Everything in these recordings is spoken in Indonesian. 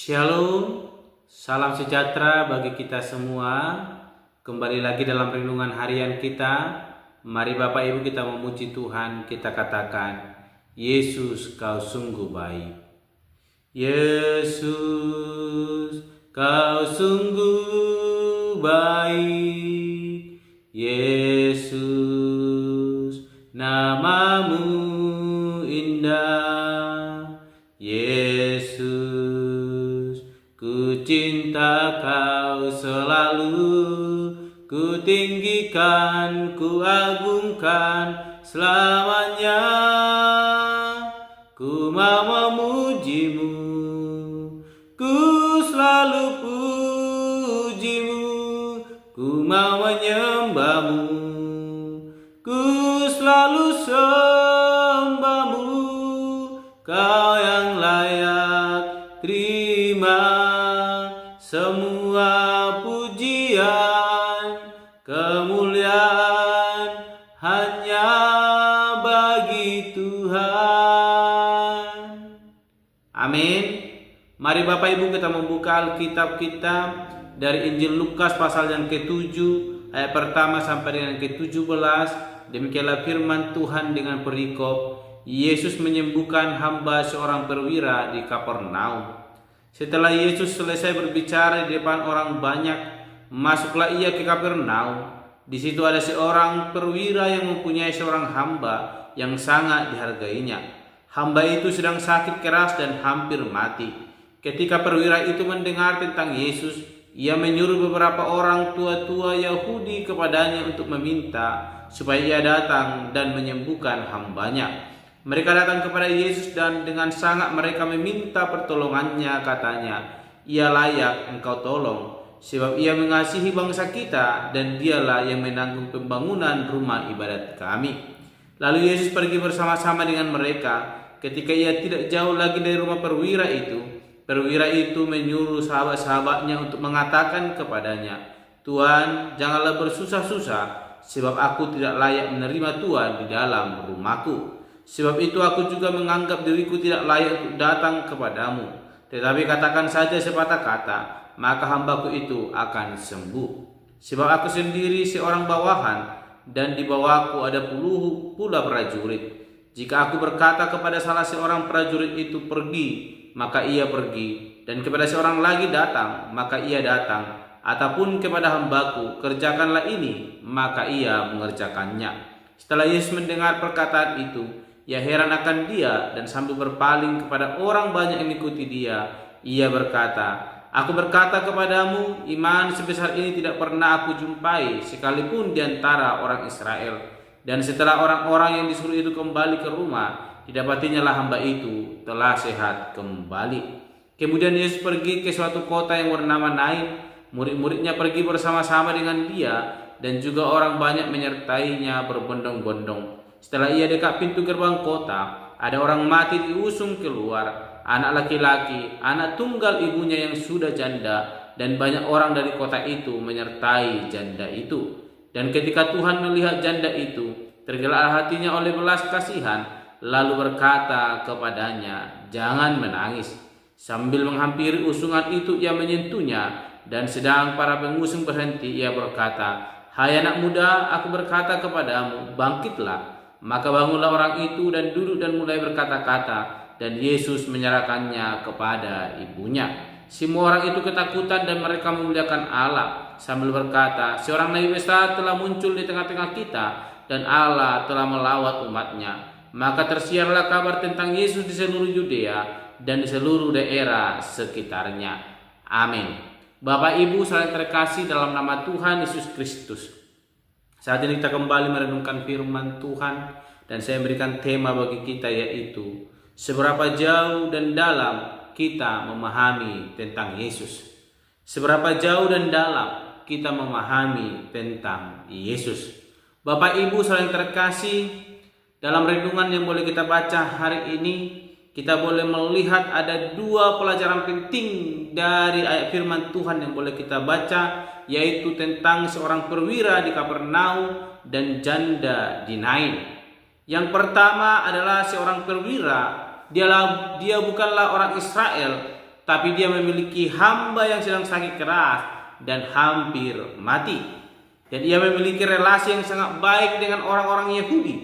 Shalom, salam sejahtera bagi kita semua. Kembali lagi dalam renungan harian kita. Mari Bapak Ibu kita memuji Tuhan, kita katakan, Yesus kau sungguh baik. Yesus kau sungguh baik. Yesus namamu indah. Yesus, ku cinta kau selalu, ku tinggikan, ku agungkan selamanya. Ku mau memujimu, ku selalu pujimu, ku mau menyembahmu, ku selalu sembahmu. Kau yang layak terima semua pujian, kemuliaan hanya bagi Tuhan. Amin. Mari Bapak Ibu kita membuka Alkitab kita dari Injil Lukas pasal yang ke-7 ayat pertama sampai dengan ke-17. Demikianlah firman Tuhan dengan perikop, Yesus menyembuhkan hamba seorang perwira di Kapernaum. Setelah Yesus selesai berbicara di depan orang banyak, masuklah ia ke Kapernaum. Di situ ada seorang perwira yang mempunyai seorang hamba yang sangat dihargainya. Hamba itu sedang sakit keras dan hampir mati. Ketika perwira itu mendengar tentang Yesus, ia menyuruh beberapa orang tua-tua Yahudi kepadanya untuk meminta supaya ia datang dan menyembuhkan hambanya. Mereka datang kepada Yesus dan dengan sangat mereka meminta pertolongannya, katanya, ia layak engkau tolong, sebab ia mengasihi bangsa kita dan dialah yang menanggung pembangunan rumah ibadat kami. Lalu Yesus pergi bersama-sama dengan mereka. Ketika ia tidak jauh lagi dari rumah perwira itu menyuruh sahabat-sahabatnya untuk mengatakan kepadanya, Tuhan, janganlah bersusah-susah, sebab aku tidak layak menerima Tuhan di dalam rumahku. Sebab itu aku juga menganggap diriku tidak layak untuk datang kepadamu. Tetapi katakan saja sepatah kata, maka hambaku itu akan sembuh. Sebab aku sendiri seorang bawahan, dan di bawahku ada pula prajurit. Jika aku berkata kepada salah seorang prajurit itu pergi, maka ia pergi. Dan kepada seorang lagi datang, maka ia datang. Ataupun kepada hambaku, kerjakanlah ini, maka ia mengerjakannya. Setelah Yesus mendengar perkataan itu, ia heran akan dia dan sambil berpaling kepada orang banyak yang mengikuti dia, ia berkata, Aku berkata kepadamu, iman sebesar ini tidak pernah aku jumpai sekalipun di antara orang Israel. Dan setelah orang-orang yang disuruh itu kembali ke rumah, didapatinya lah hamba itu telah sehat kembali. Kemudian Yesus pergi ke suatu kota yang bernama Nain. Murid-muridnya pergi bersama-sama dengan dia, dan juga orang banyak menyertainya berbondong-bondong. Setelah ia dekat pintu gerbang kota, ada orang mati diusung keluar, anak laki-laki, anak tunggal ibunya yang sudah janda, dan banyak orang dari kota itu menyertai janda itu. Dan ketika Tuhan melihat janda itu, tergeraklah hatinya oleh belas kasihan, lalu berkata kepadanya, Jangan menangis. Sambil menghampiri usungan itu, ia menyentuhnya, dan sedang para pengusung berhenti, ia berkata, Hai anak muda, aku berkata kepadamu, bangkitlah. Maka bangunlah orang itu dan duduk dan mulai berkata-kata, dan Yesus menyerahkannya kepada ibunya. Semua orang itu ketakutan dan mereka memuliakan Allah sambil berkata, seorang nabi besar telah muncul di tengah-tengah kita dan Allah telah melawat umatnya. Maka tersiarlah kabar tentang Yesus di seluruh Yudea dan di seluruh daerah sekitarnya. Amin. Bapak Ibu saling terkasih dalam nama Tuhan Yesus Kristus. Saat ini kita kembali merenungkan firman Tuhan, dan saya memberikan tema bagi kita, yaitu seberapa jauh dan dalam kita memahami tentang Yesus. Seberapa jauh dan dalam kita memahami tentang Yesus. Bapak Ibu saling terkasih, dalam renungan yang boleh kita baca hari ini, kita boleh melihat ada dua pelajaran penting dari ayat firman Tuhan yang boleh kita baca, yaitu tentang seorang perwira di Kapernaum dan janda di Nain. Yang pertama adalah seorang perwira, dia bukanlah orang Israel, tapi dia memiliki hamba yang sedang sakit keras dan hampir mati. Dan ia memiliki relasi yang sangat baik dengan orang-orang Yahudi,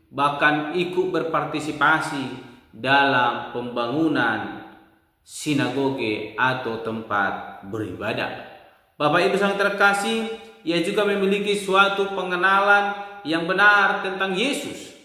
bahkan ikut berpartisipasi dalam pembangunan sinagoge atau tempat beribadah. Bapak Ibu sangat terkasih, ia juga memiliki suatu pengenalan yang benar tentang Yesus.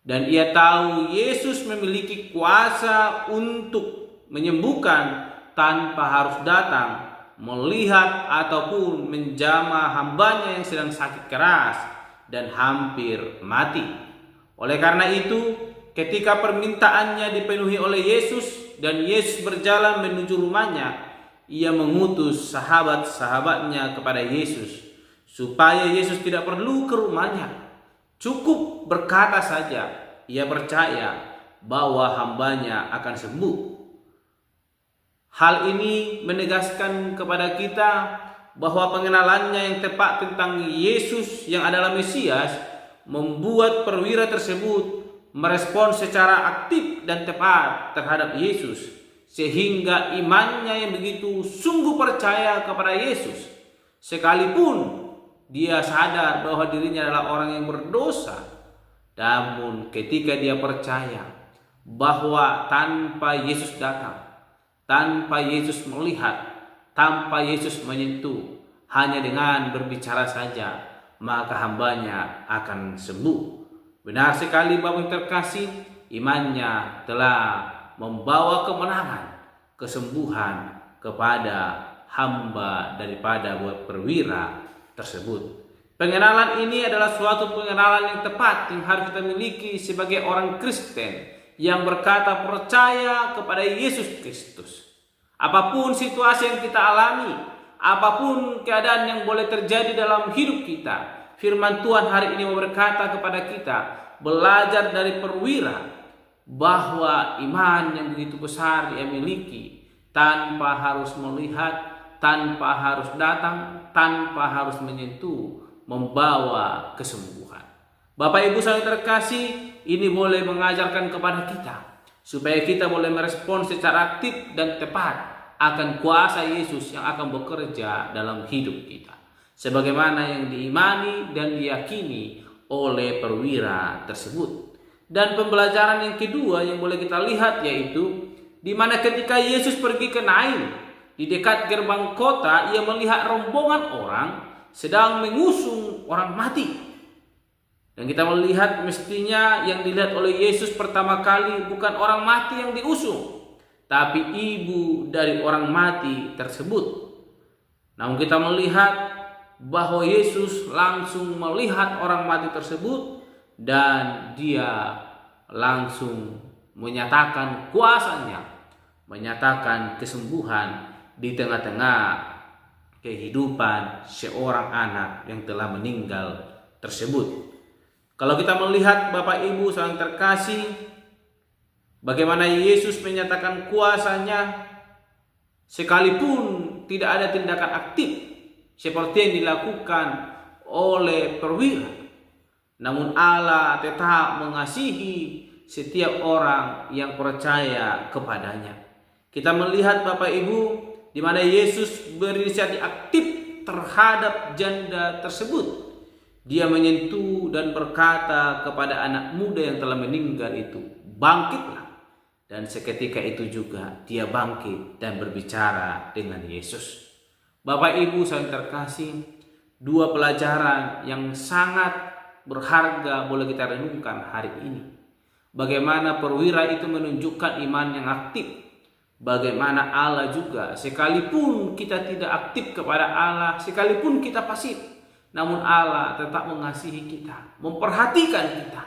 Dan ia tahu Yesus memiliki kuasa untuk menyembuhkan tanpa harus datang melihat ataupun menjamah hambanya yang sedang sakit keras dan hampir mati. Oleh karena itu, ketika permintaannya dipenuhi oleh Yesus dan Yesus berjalan menuju rumahnya, ia mengutus sahabat-sahabatnya kepada Yesus supaya Yesus tidak perlu ke rumahnya. Cukup berkata saja, ia percaya bahwa hambanya akan sembuh. Hal ini menegaskan kepada kita bahwa pengenalannya yang tepat tentang Yesus yang adalah Mesias membuat perwira tersebut merespon secara aktif dan tepat terhadap Yesus, sehingga imannya yang begitu sungguh percaya kepada Yesus, sekalipun dia sadar bahwa dirinya adalah orang yang berdosa. Namun ketika dia percaya bahwa tanpa Yesus datang, tanpa Yesus melihat, tanpa Yesus menyentuh, hanya dengan berbicara saja, maka hambanya akan sembuh. Benar sekali Bapak yang terkasih, imannya telah membawa kemenangan, kesembuhan kepada hamba daripada perwira tersebut. Pengenalan ini adalah suatu pengenalan yang tepat yang harus kita miliki sebagai orang Kristen yang berkata percaya kepada Yesus Kristus. Apapun situasi yang kita alami, apapun keadaan yang boleh terjadi dalam hidup kita, firman Tuhan hari ini berkata kepada kita, belajar dari perwira bahwa iman yang begitu besar ia miliki tanpa harus melihat, tanpa harus datang, tanpa harus menyentuh, membawa kesembuhan. Bapak Ibu saudara terkasih, ini boleh mengajarkan kepada kita supaya kita boleh merespon secara aktif dan tepat akan kuasa Yesus yang akan bekerja dalam hidup kita, sebagaimana yang diimani dan diyakini oleh perwira tersebut. Dan pembelajaran yang kedua yang boleh kita lihat yaitu di mana ketika Yesus pergi ke Nain, di dekat gerbang kota ia melihat rombongan orang sedang mengusung orang mati. Dan kita melihat mestinya yang dilihat oleh Yesus pertama kali bukan orang mati yang diusung, tapi ibu dari orang mati tersebut. Namun kita melihat bahwa Yesus langsung melihat orang mati tersebut dan dia langsung menyatakan kuasanya, menyatakan kesembuhan di tengah-tengah kehidupan seorang anak yang telah meninggal tersebut. Kalau kita melihat Bapak Ibu saudara terkasih, bagaimana Yesus menyatakan kuasanya sekalipun tidak ada tindakan aktif seperti yang dilakukan oleh perwira, namun Allah tetap mengasihi setiap orang yang percaya kepadanya. Kita melihat Bapak Ibu di mana Yesus berinisiatif aktif terhadap janda tersebut. Dia menyentuh dan berkata kepada anak muda yang telah meninggal itu, bangkitlah. Dan seketika itu juga dia bangkit dan berbicara dengan Yesus. Bapak Ibu saudara terkasih, dua pelajaran yang sangat berharga boleh kita renungkan hari ini. Bagaimana perwira itu menunjukkan iman yang aktif. Bagaimana Allah juga, sekalipun kita tidak aktif kepada Allah, sekalipun kita pasif, namun Allah tetap mengasihi kita, memperhatikan kita.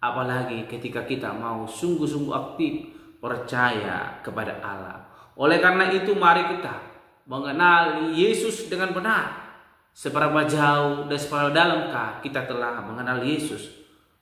Apalagi ketika kita mau sungguh-sungguh aktif percaya kepada Allah. Oleh karena itu mari kita mengenal Yesus dengan benar. Seberapa jauh dan seberapa dalamkah kita telah mengenal Yesus?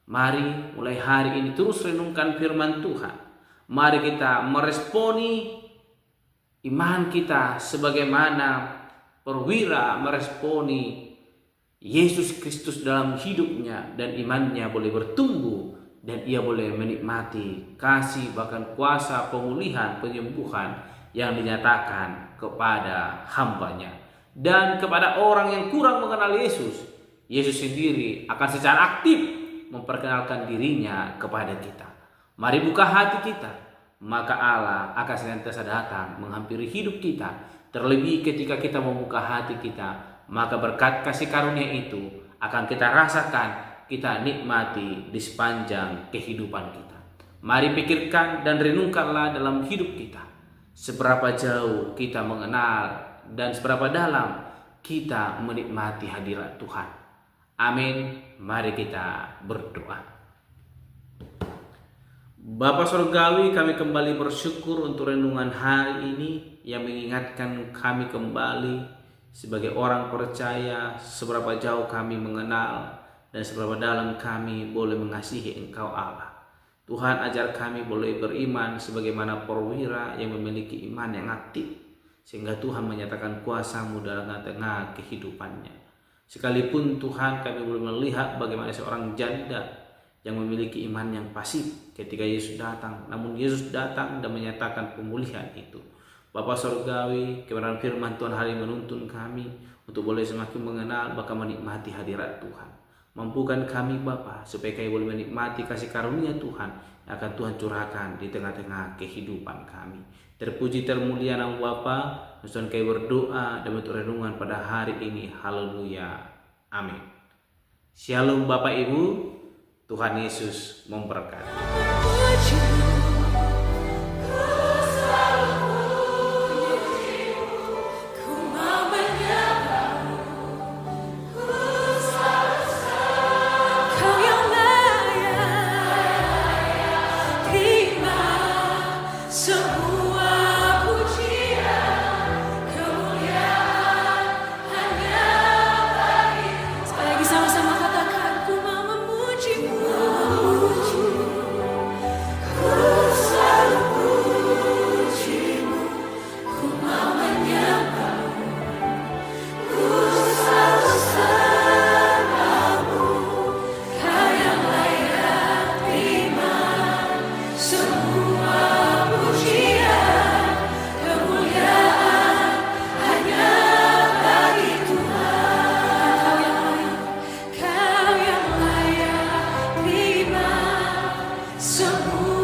Mari mulai hari ini terus renungkan firman Tuhan. Mari kita meresponi iman kita sebagaimana perwira meresponi Yesus Kristus dalam hidupnya, dan imannya boleh bertumbuh dan ia boleh menikmati kasih bahkan kuasa pemulihan, penyembuhan yang dinyatakan kepada hambanya. Dan kepada orang yang kurang mengenal Yesus, Yesus sendiri akan secara aktif memperkenalkan dirinya kepada kita. Mari buka hati kita, maka Allah akan senantiasa datang menghampiri hidup kita. Terlebih ketika kita membuka hati kita, maka berkat kasih karunia itu akan kita rasakan, kita nikmati di sepanjang kehidupan kita. Mari pikirkan dan renungkanlah dalam hidup kita, seberapa jauh kita mengenal dan seberapa dalam kita menikmati hadirat Tuhan. Amin. Mari kita berdoa. Bapa Surgawi, kami kembali bersyukur untuk renungan hari ini yang mengingatkan kami kembali sebagai orang percaya seberapa jauh kami mengenal dan seberapa dalam kami boleh mengasihi Engkau Allah. Tuhan, ajar kami boleh beriman sebagaimana perwira yang memiliki iman yang aktif, sehingga Tuhan menyatakan kuasa-Mu dalam tengah kehidupannya. Sekalipun Tuhan, kami boleh melihat bagaimana seorang janda yang memiliki iman yang pasif ketika Yesus datang, namun Yesus datang dan menyatakan pemulihan itu. Bapa Surgawi, kebenaran firman Tuhan hari menuntun kami untuk boleh semakin mengenal bahkan menikmati hadirat Tuhan. Mampukan kami Bapa supaya kami boleh menikmati kasih karunia Tuhan yang akan Tuhan curahkan di tengah-tengah kehidupan kami. Terpuji termulia nama Bapa. Tuhan kami berdoa dan untuk renungan pada hari ini. Haleluya. Amin. Shalom Bapak Ibu. Tuhan Yesus memberkati. Semua